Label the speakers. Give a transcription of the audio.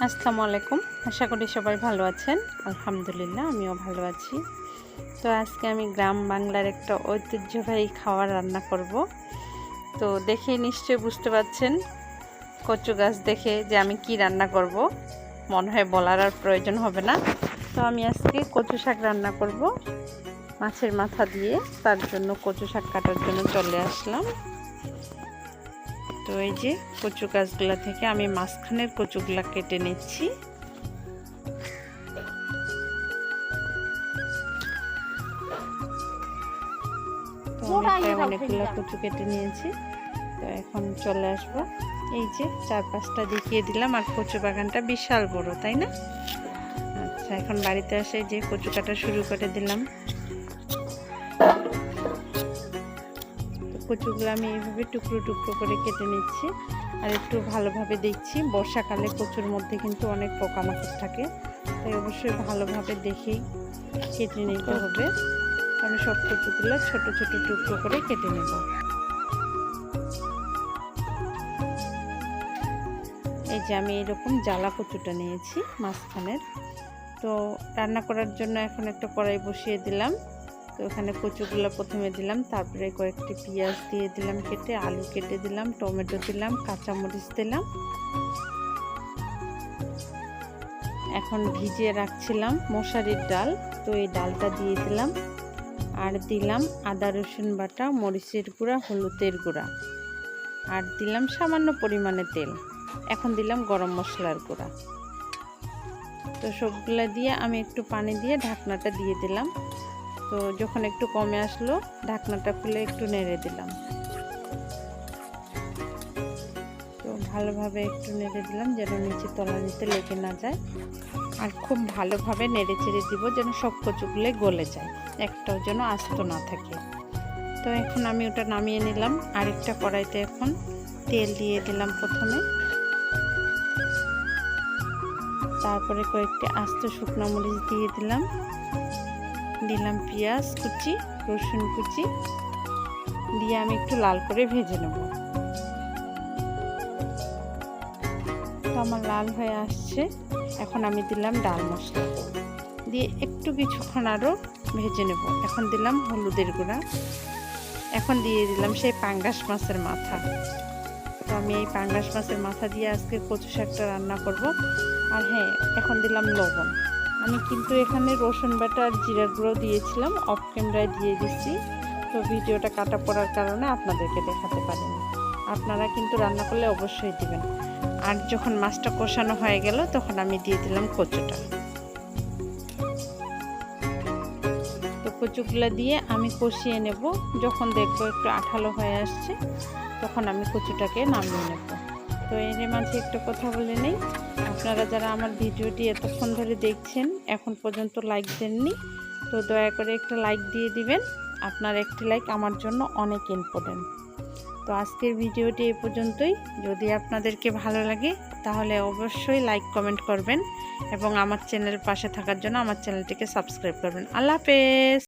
Speaker 1: আসসালামু আলাইকুম। আশা করি সবাই ভালো আছেন। আলহামদুলিল্লাহ আমিও ভালো আছি। তো আজকে আমি গ্রাম বাংলার একটা ঐতিহ্যবাহী খাবার রান্না করব। তো দেখেই নিশ্চয়ই বুঝতে পারছেন কচু গাছ দেখে যে আমি কি রান্না করব, মনে হয় বলার আর প্রয়োজন হবে না। তো আমি আজকে কচু শাক রান্না করব মাছের মাথা দিয়ে। তার জন্য কচু শাক কাটার জন্য চলে আসলাম। তো এই যে কচু গাছগুলা থেকে আমি মাঝখানের কচুগুলা কেটে নিচ্ছি। তো আমি অনেকগুলো কচু কেটে নিয়েছি। তো এখন চলে আসবো। এই যে 4-5টা দেখিয়ে দিলাম, আর কচু বাগানটা বিশাল বড়, তাই না? আচ্ছা, এখন বাড়িতে এসে যে কচু কাটা শুরু করে দিলাম। কচুগুলো আমি এইভাবে টুকরো টুকরো করে কেটে নিচ্ছি, আর একটু ভালোভাবে দেখছি। বর্ষাকালে কচুর মধ্যে কিন্তু অনেক পোকামাকড় থাকে, তাই অবশ্যই ভালোভাবে দেখেই কেটে নিতে হবে। আমি সব কচুগুলো ছোট ছোট টুকরো করে কেটে নেব। এই যে আমি এরকম জ্বালা কচুটা নিয়েছি মাঝখানের। তো রান্না করার জন্য এখন একটা কড়াই বসিয়ে দিলাম। তো এখানে কচুগুলো প্রথমে দিলাম, তারপরে কয়েকটি পেঁয়াজ দিয়ে দিলাম কেটে, আলু কেটে দিলাম, টমেটো দিলাম, কাঁচামরিচ দিলাম। এখন ভিজিয়ে রাখছিলাম মশারির ডাল, তো এই ডালটা দিয়ে দিলাম। আর দিলাম আদা রসুন বাটা, মরিচের গুঁড়া, হলুদের গুঁড়া, আর দিলাম সামান্য পরিমাণে তেল। এখন দিলাম গরম মশলার গুঁড়া। তো সবগুলা দিয়ে আমি একটু পানি দিয়ে ঢাকনাটা দিয়ে দিলাম। তো যখন একটু কমে আসলো, ঢাকনাটা খুলে একটু নেড়ে দিলাম। তো ভালোভাবে একটু নেড়ে দিলাম যেন নিচে তলানিতে লেগে না যায়, আর খুব ভালোভাবে নেড়ে চেড়ে দিব যেন সব কচুগুলো গলে যায়, একটাও যেন আস্ত না থাকে। তো এখন আমি ওটা নামিয়ে নিলাম। আরেকটা কড়াইতে এখন তেল দিয়ে দিলাম প্রথমে, তারপরে কয়েকটি আস্ত শুকনো মরিচ দিয়ে দিলাম, দিলাম পেঁয়াজ কুচি, রসুন কুচি দিয়ে আমি একটু লাল করে ভেজে নেব। তো আমার লাল হয়ে আসছে। এখন আমি দিলাম ডাল মশলা দিয়ে একটু কিছুক্ষণ আরও ভেজে নেব। এখন দিলাম হলুদের গুঁড়া, এখন দিয়ে দিলাম সেই পাঙ্গাস মাছের মাথা। তো আমি এই পাঙ্গাস মাছের মাথা দিয়ে আজকে কচু শাকটা রান্না করব। আর হ্যাঁ, এখন দিলাম লবণ। আমি কিন্তু এখানে রসুন বাটা আর জিরার গুঁড়ো দিয়েছিলাম, অফ ক্যামেরায় দিয়ে দিচ্ছি। তো ভিডিওটা কাটা পড়ার কারণে আপনাদেরকে দেখাতে পারিনি। আপনারা কিন্তু রান্না করলে অবশ্যই দিবেন। আর যখন মাছটা কষানো হয়ে গেল, তখন আমি দিয়ে দিলাম কচুটা। তো কচুগুলো দিয়ে আমি কষিয়ে নেব। যখন দেখবো একটু আঠালো হয়ে আসছে, তখন আমি কচুটাকে নামিয়ে নেব। তো এর মাঝে একটা কথা বলে নেই, আপনারা যারা আমার ভিডিওটি এতক্ষণ ধরে দেখছেন, এখন পর্যন্ত লাইক দেননি, তো দয়া করে একটা লাইক দিয়ে দিবেন। আপনার একটি লাইক আমার জন্য অনেক ইম্পর্টেন্ট। তো আজকের ভিডিওটি এ পর্যন্তই। যদি আপনাদেরকে ভালো লাগে তাহলে অবশ্যই লাইক কমেন্ট করবেন, এবং আমার চ্যানেলের পাশে থাকার জন্য আমার চ্যানেলটিকে সাবস্ক্রাইব করবেন। আল্লাহ হাফেজ।